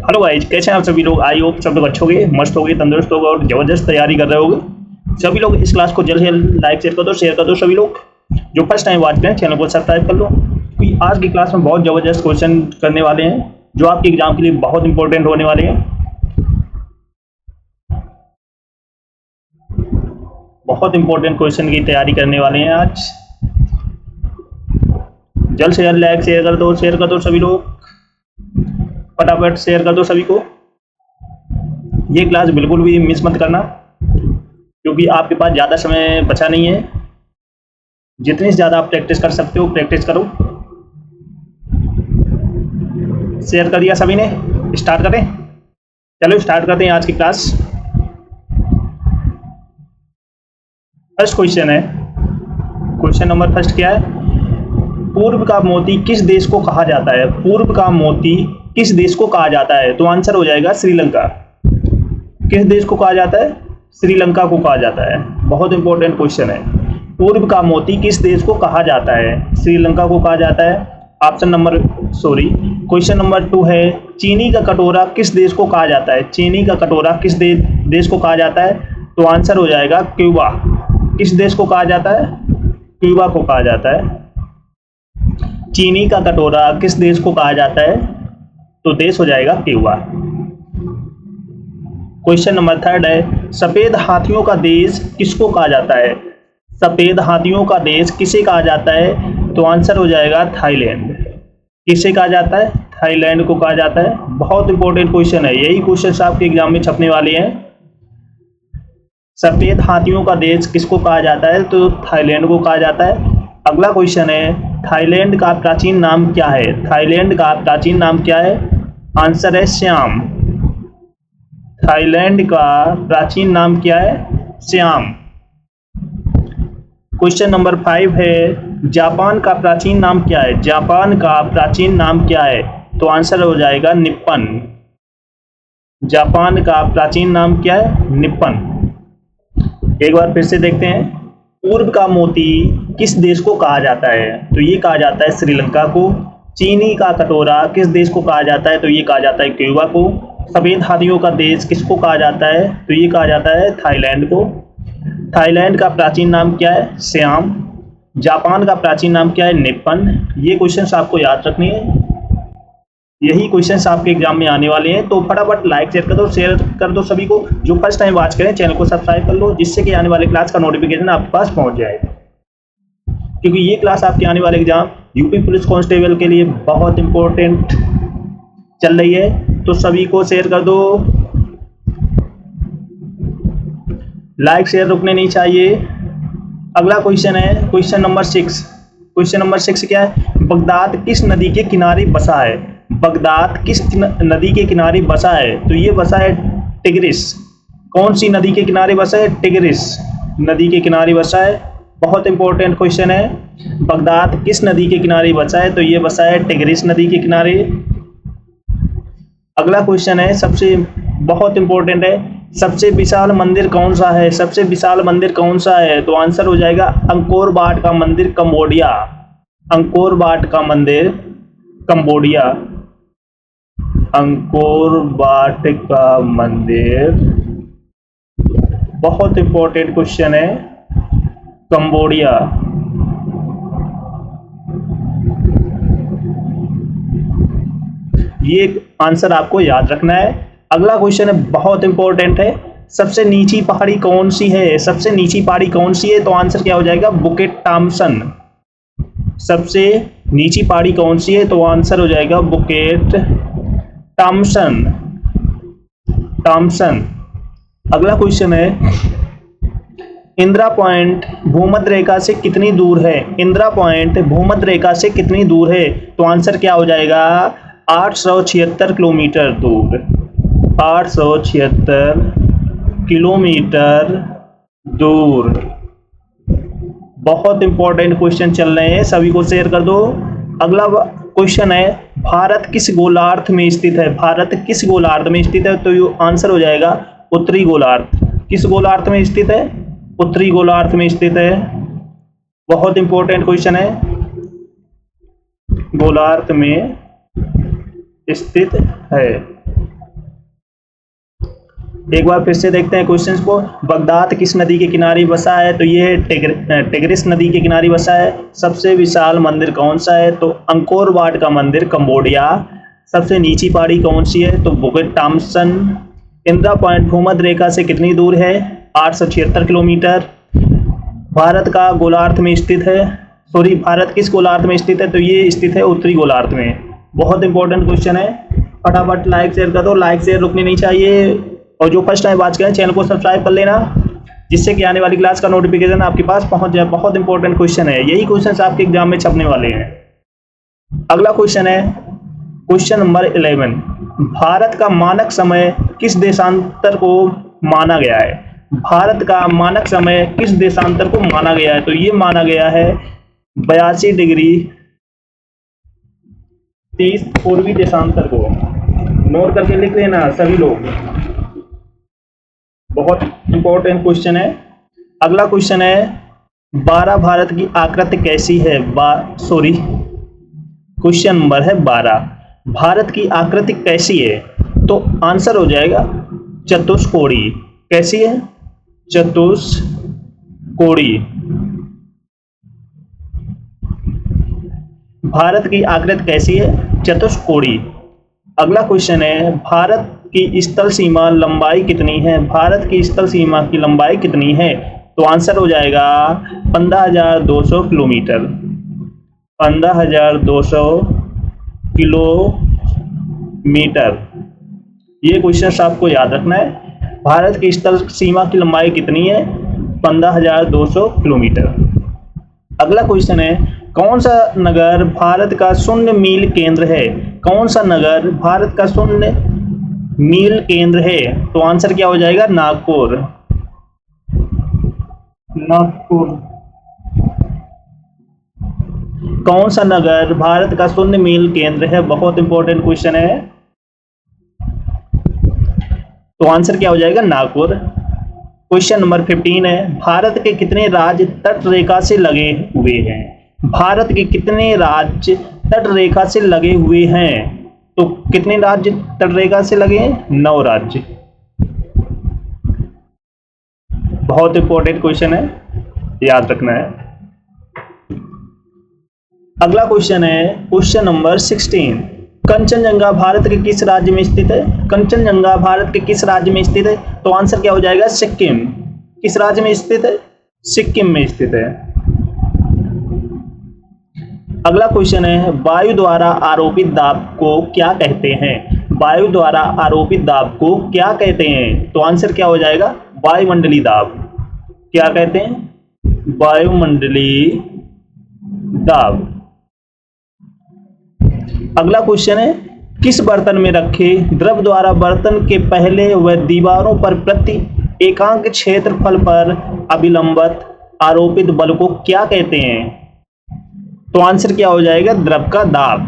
Hello guys, कैसे हैं आप सभी लोग। आई होप सब लोग अच्छे होंगे, मस्त होंगे, तंदुरुस्त होगा और जबरदस्त तैयारी कर रहे होंगे। सभी लोग इस क्लास को जल्द से जल्द लाइक शेयर कर दो। सभी लोग जो फर्स्ट टाइम वॉच करें चैनल को सब्सक्राइब कर लो, क्योंकि आज की क्लास में बहुत जबरदस्त क्वेश्चन करने वाले हैं जो आपके एग्जाम के लिए बहुत इंपॉर्टेंट होने वाले हैं। बहुत इंपॉर्टेंट क्वेश्चन की तैयारी करने वाले हैं आज। जल्द से जल्द लाइक शेयर कर दो सभी लोग, फटाफट शेयर कर दो सभी को। ये क्लास बिल्कुल भी मिस मत करना, क्योंकि आपके पास ज़्यादा समय बचा नहीं है। जितनी ज़्यादा आप प्रैक्टिस कर सकते हो प्रैक्टिस करो। शेयर कर दिया सभी ने, स्टार्ट करें। चलो स्टार्ट करते हैं आज की क्लास। फर्स्ट क्वेश्चन है, क्वेश्चन नंबर फर्स्ट क्या है। पूर्व का मोती किस देश को कहा जाता है? पूर्व का मोती किस देश को कहा जाता है? तो आंसर हो जाएगा श्रीलंका। किस देश को कहा जाता है? श्रीलंका को कहा जाता है। बहुत इंपॉर्टेंट क्वेश्चन है। पूर्व का मोती किस देश को कहा जाता है? श्रीलंका को कहा जाता है। क्वेश्चन नंबर 2 है, चीनी का कटोरा किस देश को कहा जाता है? चीनी का कटोरा किस देश को कहा जाता है? तो आंसर हो जाएगा क्यूबा। किस देश को कहा जाता है? क्यूबा को कहा जाता है। चीनी का कटोरा किस देश को कहा जाता है? तो देश हो जाएगा क्यूबा। क्वेश्चन नंबर 3 है, सफेद हाथियों का देश किसको कहा जाता है? सफेद हाथियों का देश किसे कहा जाता है? तो आंसर हो जाएगा थाईलैंड। किसे कहा जाता है? थाईलैंड को कहा जाता है। बहुत इंपॉर्टेंट क्वेश्चन है, यही क्वेश्चन आपके एग्जाम में छपने वाले हैं। सफेद हाथियों का देश किसको कहा जाता है? तो थाईलैंड को कहा जाता है। अगला क्वेश्चन है, थाईलैंड का प्राचीन नाम क्या है? थाईलैंड का प्राचीन नाम क्या है? आंसर है श्याम। थाईलैंड का प्राचीन नाम क्या है? श्याम। क्वेश्चन नंबर 5 है, जापान का प्राचीन नाम क्या है? जापान का प्राचीन नाम क्या है? तो आंसर हो जाएगा निप्पन। जापान का प्राचीन नाम क्या है? निप्पन। एक बार फिर से देखते हैं, पूर्व का मोती किस देश को कहा जाता है? तो ये कहा जाता है श्रीलंका को। चीनी का कटोरा किस देश को कहा जाता है? तो ये कहा जाता है क्यूबा को। सफेद हाथियों का देश किसको कहा जाता है? तो ये कहा जाता है थाईलैंड को। थाईलैंड का प्राचीन नाम क्या है? श्याम। जापान का प्राचीन नाम क्या है? निप्पन। ये क्वेश्चंस आपको याद रखने हैं, यही क्वेश्चंस आपके एग्जाम में आने वाले हैं। तो फटाफट लाइक शेयर कर दो सभी को। जो फर्स्ट टाइम वॉच करें चैनल को सब्सक्राइब कर लो, जिससे कि आने वाले क्लास का नोटिफिकेशन आपके पास पहुंच जाए, क्योंकि ये क्लास आपके आने वाले एग्जाम यूपी पुलिस कांस्टेबल के लिए बहुत इंपॉर्टेंट चल रही है। तो सभी को शेयर कर दो, लाइक शेयर रुकने नहीं चाहिए। अगला क्वेश्चन है क्वेश्चन नंबर 6। क्वेश्चन नंबर 6 क्या है, बगदाद किस नदी के किनारे बसा है? बगदाद किस नदी के किनारे बसा है? तो ये बसा है टिग्रिस। कौन सी नदी के किनारे बसा है? टिग्रिस नदी के किनारे बसा है। बहुत इंपॉर्टेंट क्वेश्चन है, बगदाद किस नदी के किनारे बसा है? तो ये बसा है टिग्रिस नदी के किनारे। अगला क्वेश्चन है, सबसे बहुत इंपॉर्टेंट है, सबसे विशाल मंदिर कौन सा है? सबसे विशाल मंदिर कौन सा है? तो आंसर हो जाएगा अंकोर वाट का मंदिर, कंबोडिया। अंकोर वाट का मंदिर, कंबोडिया। अंकोर वाट का मंदिर, बहुत इंपॉर्टेंट क्वेश्चन है, कंबोडिया। ये आंसर आपको याद रखना है। अगला क्वेश्चन है, बहुत इंपॉर्टेंट है, सबसे नीची पहाड़ी कौन सी है? सबसे नीची पहाड़ी कौन सी है? तो आंसर क्या हो जाएगा? बुकेट थॉम्सन। सबसे नीची पहाड़ी कौन सी है? तो आंसर हो जाएगा बुकेट थॉम्सन। अगला क्वेश्चन है, इंदिरा पॉइंट भूमध्य रेखा से कितनी दूर है? इंदिरा पॉइंट भूमध्य रेखा से कितनी दूर है? तो आंसर क्या हो जाएगा? 876 किलोमीटर दूर। 876 किलोमीटर दूर। बहुत इंपॉर्टेंट क्वेश्चन चल रहे हैं, सभी को शेयर कर दो। अगला क्वेश्चन है, भारत किस गोलार्ध में स्थित है? भारत किस गोलार्ध में स्थित है? तो ये आंसर हो जाएगा उत्तरी गोलार्ध। किस गोलार्ध में स्थित है? उत्तरी गोलार्ध में स्थित है। बहुत इंपॉर्टेंट क्वेश्चन है, गोलार्ध में स्थित है। एक बार फिर से देखते हैं क्वेश्चंस को। बगदाद किस नदी के किनारे बसा है? तो ये टिग्रिस नदी के किनारे बसा है। सबसे विशाल मंदिर कौन सा है? तो अंकोर वाट का मंदिर, कंबोडिया। सबसे नीची पहाड़ी कौन सी है? तो बुकेट थॉम्सन। इंदिरा पॉइंट भूमध्य रेखा से कितनी दूर है? 876 किलोमीटर। भारत का गोलार्ध में स्थित है, सॉरी भारत किस गोलार्ध में स्थित है? तो ये स्थित है उत्तरी गोलार्ध में। बहुत इंपॉर्टेंट क्वेश्चन है। फटाफट लाइक शेयर कर दो, लाइक शेयर रुकनी नहीं चाहिए। और जो फर्स्ट टाइम बात करें चैनल को सब्सक्राइब कर लेना, जिससे कि आने वाली क्लास का नोटिफिकेशन आपके पास पहुंच जाए। बहुत इंपॉर्टेंट क्वेश्चन है, यही क्वेश्चन आपके एग्जाम में छपने वाले हैं। अगला क्वेश्चन है क्वेश्चन नंबर 11। भारत का मानक समय किस देशांतर को माना गया है? भारत का मानक समय किस देशांतर को माना गया है? तो ये माना गया है 82 डिग्री 30 पूर्वी देशांतर को। नोट करके लिख लेना सभी लोग, बहुत इंपॉर्टेंट क्वेश्चन है। अगला क्वेश्चन है 12 भारत की आकृति कैसी है? क्वेश्चन नंबर है 12, भारत की आकृति कैसी है? तो आंसर हो जाएगा चतुष्कोणी। कैसी है? चतुष्कोणी। भारत की आकृति कैसी है? चतुष्कोणी। अगला क्वेश्चन है भारत की स्थल सीमा लंबाई कितनी है? भारत की स्थल सीमा की लंबाई कितनी है? तो आंसर हो जाएगा 15,200 किलोमीटर। 15,200 किलोमीटर। ये क्वेश्चन आपको याद रखना है। भारत की स्थल सीमा की लंबाई कितनी है? 15,200 किलोमीटर। अगला क्वेश्चन है कौन सा नगर भारत का शून्य मील केंद्र है? कौन सा नगर भारत का शून्य मील केंद्र है? तो आंसर क्या हो जाएगा? नागपुर। नागपुर। कौन सा नगर भारत का शून्य मील केंद्र है? बहुत इंपॉर्टेंट क्वेश्चन है। तो आंसर क्या हो जाएगा? नागपुर। क्वेश्चन नंबर 15 है भारत के कितने राज्य तट रेखा से लगे हुए हैं? भारत के कितने राज्य तट रेखा से लगे हुए हैं? तो कितने राज्य तट रेखा से लगे हैं? 9 राज्य। बहुत इंपॉर्टेंट क्वेश्चन है, याद रखना है। अगला क्वेश्चन है क्वेश्चन नंबर 16। कंचनजंगा भारत के किस राज्य में स्थित है? कंचनजंगा भारत के किस राज्य में स्थित है? तो आंसर क्या हो जाएगा? सिक्किम। किस राज्य में स्थित है? सिक्किम में स्थित है। अगला क्वेश्चन है वायु द्वारा आरोपित दाब को क्या कहते हैं? वायु द्वारा आरोपित दाब को क्या कहते हैं? तो आंसर क्या हो जाएगा? वायुमंडलीय दाब। क्या कहते हैं? वायुमंडलीय दाब। अगला क्वेश्चन है किस बर्तन में रखे द्रव द्वारा बर्तन के पहले व दीवारों पर प्रति एकांक क्षेत्रफल पर अभिलंबित आरोपित बल को क्या कहते हैं? तो आंसर क्या हो जाएगा? द्रव का दाब।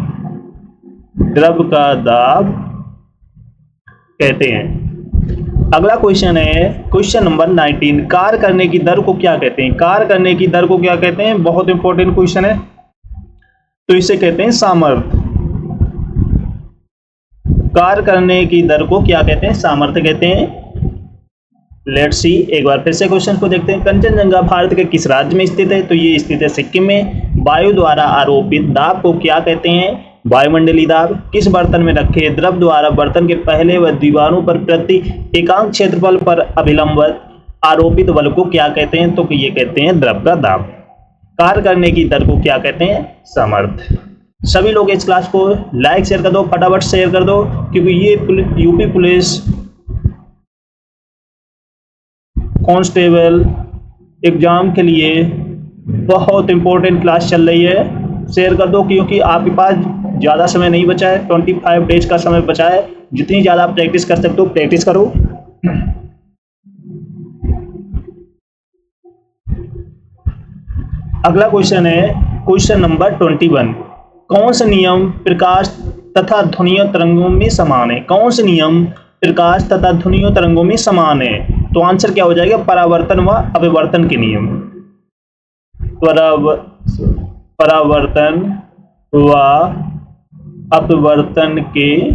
द्रव का दाब कहते हैं। अगला क्वेश्चन है क्वेश्चन नंबर 19। कार्य करने की दर को क्या कहते हैं? कार्य करने की दर को क्या कहते हैं? बहुत इंपॉर्टेंट क्वेश्चन है। तो इसे कहते हैं सामर्थ्य। कार्य करने की दर को क्या कहते हैं? सामर्थ्य कहते हैं। लेट्स सी, एक बार फिर से क्वेश्चन को देखते हैं। कंचनजंगा भारत के किस राज्य में स्थित है? तो ये स्थित है सिक्किम में। वायु द्वारा आरोपित दाब को क्या कहते हैं? वायुमंडलीय दाब। किस बर्तन में रखे द्रव द्वारा बर्तन के पहले व दीवारों पर प्रति एकांक क्षेत्रफल पर अभिलंबित आरोपित बल को क्या कहते हैं? तो ये कहते हैं द्रव का दाब। कार्य करने की दर को क्या कहते हैं? सामर्थ्य। सभी लोग इस क्लास को लाइक शेयर कर दो, फटाफट शेयर कर दो, क्योंकि ये यूपी पुलिस कांस्टेबल एग्जाम के लिए बहुत इंपॉर्टेंट क्लास चल रही है। शेयर कर दो क्योंकि आपके पास ज़्यादा समय नहीं बचा है, 25 डेज का समय बचा है। जितनी ज़्यादा प्रैक्टिस कर सकते हो प्रैक्टिस करो। अगला क्वेश्चन है क्वेश्चन नंबर 21। कौन से नियम प्रकाश तथा ध्वनियों तरंगों में समान है? कौन से नियम प्रकाश तथा ध्वनियों तरंगों में समान है? तो आंसर क्या हो जाएगा? परावर्तन व अपवर्तन के नियम। परावर्तन व अपवर्तन के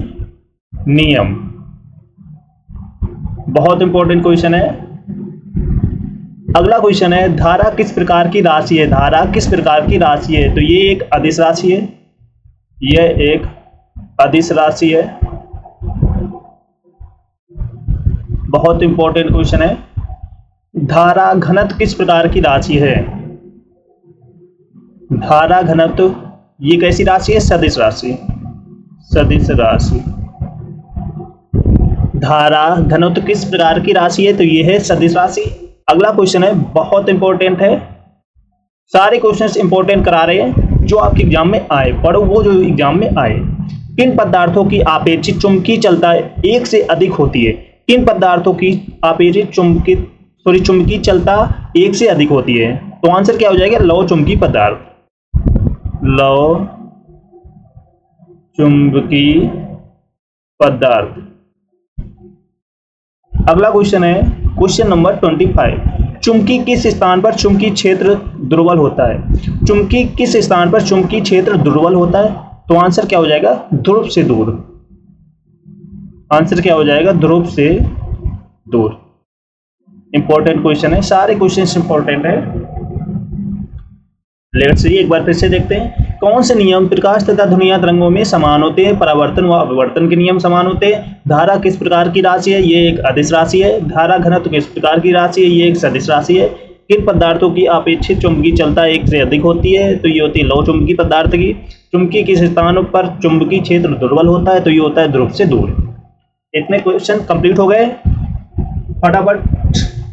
नियम। बहुत इंपॉर्टेंट क्वेश्चन है। अगला क्वेश्चन है, धारा किस प्रकार की राशि है? धारा किस प्रकार की राशि है? तो ये एक अदिश राशि है, यह एक अदिश राशि है। बहुत इंपॉर्टेंट क्वेश्चन है। धारा घनत्व किस प्रकार की राशि है? धारा घनत्व ये कैसी राशि है? सदिश राशि, सदिश राशि। धारा घनत्व किस प्रकार की राशि है? तो ये है सदिश राशि। अगला क्वेश्चन है, बहुत इंपॉर्टेंट है, सारे क्वेश्चंस इंपॉर्टेंट करा रहे हैं जो आपके एग्जाम में आए, पढ़ो वो जो एग्जाम में आए। किन पदार्थों की आपेक्षिक चुंबकीय चलता एक से अधिक होती है? किन पदार्थों की आपेक्षिक चुंबकीय चलता एक से अधिक होती है? तो आंसर क्या हो जाएगा? लौह चुंबकीय पदार्थ, लौह चुंबकीय पदार्थ। अगला क्वेश्चन है, क्वेश्चन नंबर 25, चुंबकीय किस स्थान पर चुंबकीय क्षेत्र दुर्बल होता है? चुंबकीय किस स्थान पर चुंबकीय क्षेत्र दुर्बल होता है? तो आंसर क्या हो जाएगा? ध्रुव से दूर। आंसर क्या हो जाएगा? ध्रुव से दूर। इंपॉर्टेंट क्वेश्चन है, सारे क्वेश्चन इंपॉर्टेंट है। लेट्स सी एक बार फिर से देखते हैं। कौन से नियम प्रकाश तथा ध्वनियाँ तरंगों में समान होते हैं? परावर्तन व अपवर्तन के नियम समान होते हैं। धारा किस प्रकार की राशि है? ये एक अदिश राशि है। धारा घनत्व किस प्रकार की राशि है? ये एक सदिश राशि है। किन पदार्थों की अपेक्षित चुंबकीय चलता एक से अधिक होती है? तो ये होती है लौह चुंबकीय पदार्थ की। चुंबकीय किस स्थान पर चुंबकीय क्षेत्र दुर्बल होता है? तो ये होता है ध्रुव से दूर। इतने क्वेश्चन कंप्लीट हो गए। फटाफट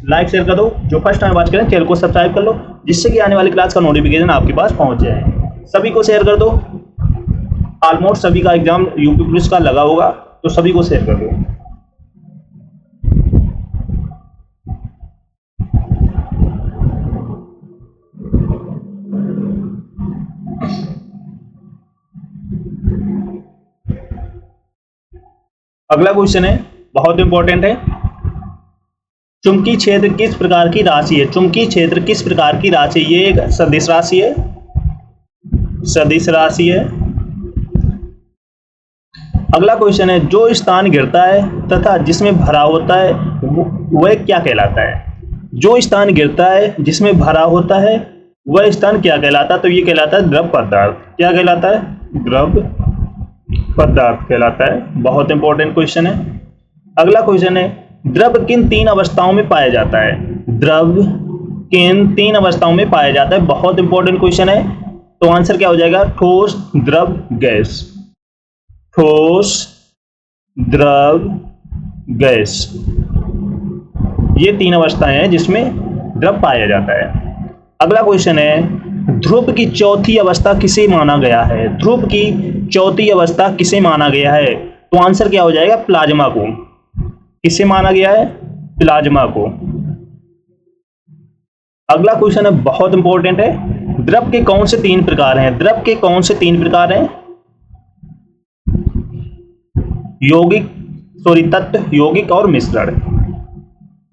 लाइक शेयर कर दो, जो फर्स्ट टाइम वॉच करें चैनल को सब्सक्राइब कर लो, जिससे कि आने वाली क्लास का नोटिफिकेशन आपके पास पहुंच जाए। सभी को शेयर कर दो, ऑलमोस्ट सभी का एग्जाम यूपी पुलिस का लगा होगा, तो सभी को शेयर कर दो। अगला क्वेश्चन है, बहुत इंपॉर्टेंट है, चुंबकीय क्षेत्र किस प्रकार की राशि है? चुंबकीय क्षेत्र किस प्रकार की राशि? ये एक सदिश राशि है, सदिश राशि है। अगला क्वेश्चन है, जो स्थान गिरता है तथा जिसमें भरा होता है वह क्या कहलाता है? जो स्थान गिरता है जिसमें भरा होता है वह स्थान क्या कहलाता है? तो ये कहलाता है द्रव पदार्थ। क्या कहलाता है? द्रव पदार्थ कहलाता है। बहुत इंपॉर्टेंट क्वेश्चन है। अगला क्वेश्चन है, द्रव किन तीन अवस्थाओं में पाया जाता है? द्रव किन तीन अवस्थाओं में पाया जाता है? बहुत इंपॉर्टेंट क्वेश्चन है। तो आंसर क्या हो जाएगा? ठोस, द्रव, गैस। ठोस, द्रव, गैस, ये तीन अवस्थाएं हैं जिसमें द्रव पाया जाता है। अगला क्वेश्चन है, ध्रुव की चौथी अवस्था किसे माना गया है? ध्रुव की चौथी अवस्था किसे माना गया है? तो आंसर क्या हो जाएगा? प्लाज्मा को। किसे माना गया है? प्लाज्मा को। अगला क्वेश्चन है, बहुत इंपॉर्टेंट है, द्रव के कौन से तीन प्रकार हैं? द्रव के कौन से तीन प्रकार हैं? तत्व, यौगिक और मिश्रण।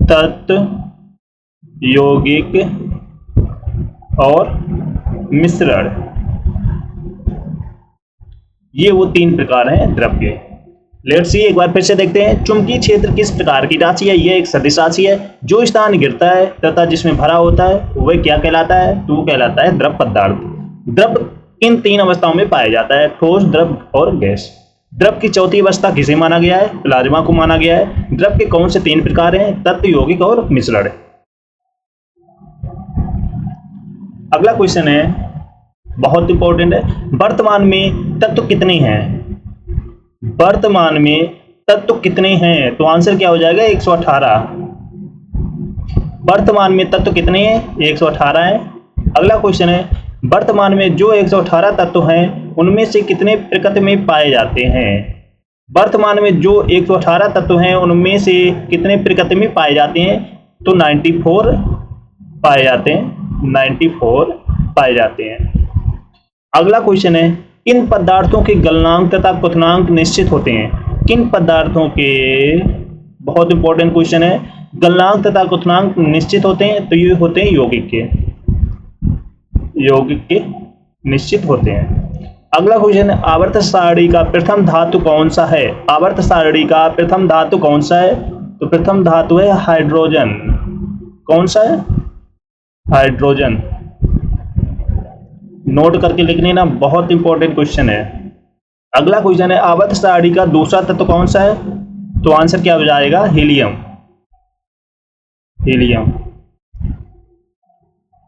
तत्व, यौगिक और मिश्रण, ये वो तीन प्रकार हैं द्रव के। लेट्स सी एक बार फिर से देखते हैं। चुंबकीय क्षेत्र किस प्रकार की राशि है? यह एक सदिश राशि है। जो स्थान गिरता है तथा जिसमें भरा होता है वह क्या कहलाता है? तो वो कहलाता है द्रव पदार्थ। द्रव किन तीन अवस्थाओं में पाया जाता है? ठोस, द्रव और गैस। द्रव की चौथी अवस्था किसे माना गया है? प्लाज्मा को माना गया है। द्रव के कौन से तीन प्रकार हैं? तत्व, यौगिक और मिश्रण। अगला क्वेश्चन है, बहुत इंपॉर्टेंट है, वर्तमान में तत्व कितने हैं? वर्तमान में तत्व कितने हैं? तो आंसर क्या हो जाएगा? 118। वर्तमान में तत्व कितने हैं? 118 है। अगला क्वेश्चन है, वर्तमान में जो 118 तत्व हैं उनमें से कितने प्रकृति में पाए जाते हैं? वर्तमान में जो 118 तत्व हैं उनमें से कितने प्रकृति में पाए जाते हैं? तो 94 पाए जाते हैं, 94 पाए जाते हैं। अगला क्वेश्चन है, किन पदार्थों के गलनांक तथा क्वथनांक निश्चित होते हैं? किन पदार्थों के, बहुत इंपॉर्टेंट क्वेश्चन है, गलनांक तथा क्वथनांक निश्चित होते हैं? तो ये होते हैं यौगिक के, यौगिक के निश्चित होते हैं। अगला क्वेश्चन है, आवर्त सारणी का प्रथम धातु कौन सा है? आवर्त सारणी का प्रथम धातु कौन सा है? तो प्रथम धातु है हाइड्रोजन। कौन सा है? हाइड्रोजन। नोट करके लिख लेना, बहुत इंपॉर्टेंट क्वेश्चन है। अगला क्वेश्चन है आवर्त सारणी का दूसरा तत्व कौन सा है? तो आंसर क्या हो जाएगा? हीलियम। हीलियम।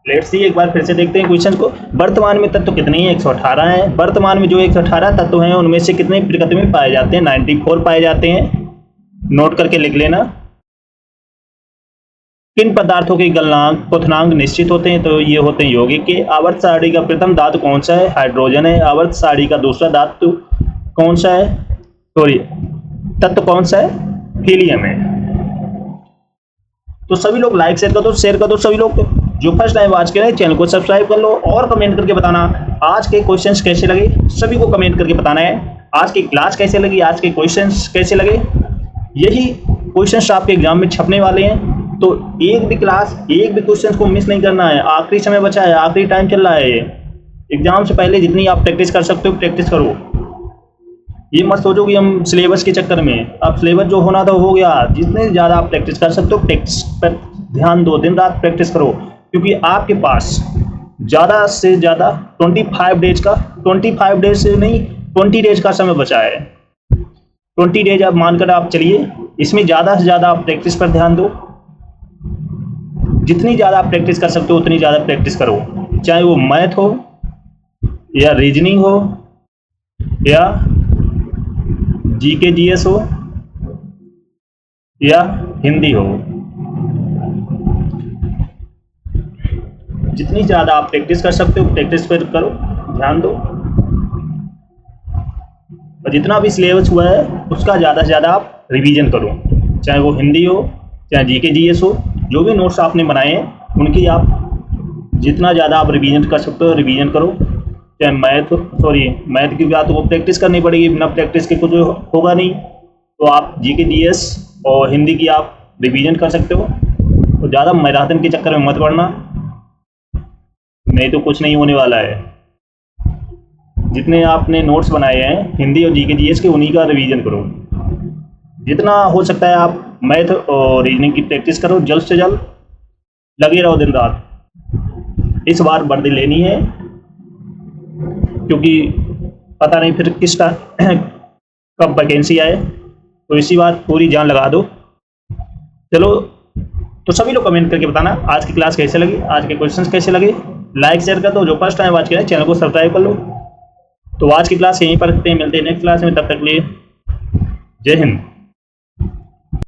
लेट्स सी, एक बार फिर से देखते हैं क्वेश्चन को। वर्तमान में तत्व कितने हैं? 118 है। वर्तमान में जो 118 तत्व हैं उनमें से कितने प्रकृति में पाए जाते हैं? 94 पाए जाते हैं। नोट करके लिख लेना। किन पदार्थों के गलनांक क्वथनांक निश्चित होते हैं? तो ये होते हैं यौगिक के। आवर्त सारणी का प्रथम धातु कौन सा है? हाइड्रोजन है। आवर्त सारणी का दूसरा धातु कौन सा है? सॉरी, तत्व कौन सा है? हीलियम है। तो सभी लोग लाइक शेयर कर दो सभी लोग। जो फर्स्ट टाइम वॉच कर रहे हैं चैनल को सब्सक्राइब कर लो और कमेंट करके बताना आज के क्वेश्चंस कैसे लगे। सभी को कमेंट करके बताना है आज की क्लास कैसे लगी, आज के क्वेश्चंस कैसे लगे। यही क्वेश्चंस आपके एग्जाम में छपने वाले हैं, तो एक भी क्लास, एक भी क्वेश्चन को मिस नहीं करना है। आखिरी समय बचा है, आखिरी टाइम चल रहा है। एग्जाम से पहले जितनी आप प्रैक्टिस कर सकते हो प्रैक्टिस करो। ये मत सोचो कि हम सिलेबस के चक्कर में, अब सिलेबस जो होना था हो गया। जितने ज़्यादा आप प्रैक्टिस कर सकते हो प्रैक्टिस पर ध्यान दो, दिन रात प्रैक्टिस करो, क्योंकि आपके पास ज़्यादा से ज़्यादा 25 डेज का, 25 डेज से नहीं 20 डेज का समय बचा है। 20 डेज आप मानकर आप चलिए, इसमें ज़्यादा से ज़्यादा आप प्रैक्टिस पर ध्यान दो। जितनी ज़्यादा आप प्रैक्टिस कर सकते हो उतनी ज़्यादा प्रैक्टिस करो, चाहे वो मैथ हो या रीजनिंग हो या जीके जीएस हो या हिंदी हो। जितनी ज़्यादा आप प्रैक्टिस कर सकते हो प्रैक्टिस पर करो, ध्यान दो। और जितना भी सिलेबस हुआ है उसका ज़्यादा से ज़्यादा आप रिवीजन करो, चाहे वो हिंदी हो चाहे जीके जीएस हो। जो भी नोट्स आपने बनाए हैं उनकी आप जितना ज़्यादा आप रिवीजन कर सकते हो रिवीजन करो। चाहे मैथ की बात वो प्रैक्टिस करनी पड़ेगी, बिना प्रैक्टिस के कुछ होगा नहीं। तो आप जीके जीएस और हिंदी की आप रिवीजन कर सकते हो। तो ज़्यादा मैराथन के चक्कर में मत पड़ना, नहीं तो कुछ नहीं होने वाला है। जितने आपने नोट्स बनाए हैं हिंदी और जीके जीएस के उन्हीं का रिवीजन करो। जितना हो सकता है आप मैथ और रीजनिंग की प्रैक्टिस करो, जल्द से जल्द लगे रहो दिन रात। इस बार वर्दी लेनी है, क्योंकि पता नहीं फिर किसका कब वैकेंसी आए, तो इसी बार पूरी जान लगा दो। चलो, तो सभी लोग कमेंट करके बताना आज की क्लास कैसे लगी, आज के क्वेश्चंस कैसे लगे। लाइक शेयर कर दो, जो फर्स्ट टाइम वॉच करें चैनल को सब्सक्राइब कर लो। तो आज की क्लास यहीं पर रखते हैं, मिलते हैं नेक्स्ट क्लास में, तब तक के लिए जय हिंद।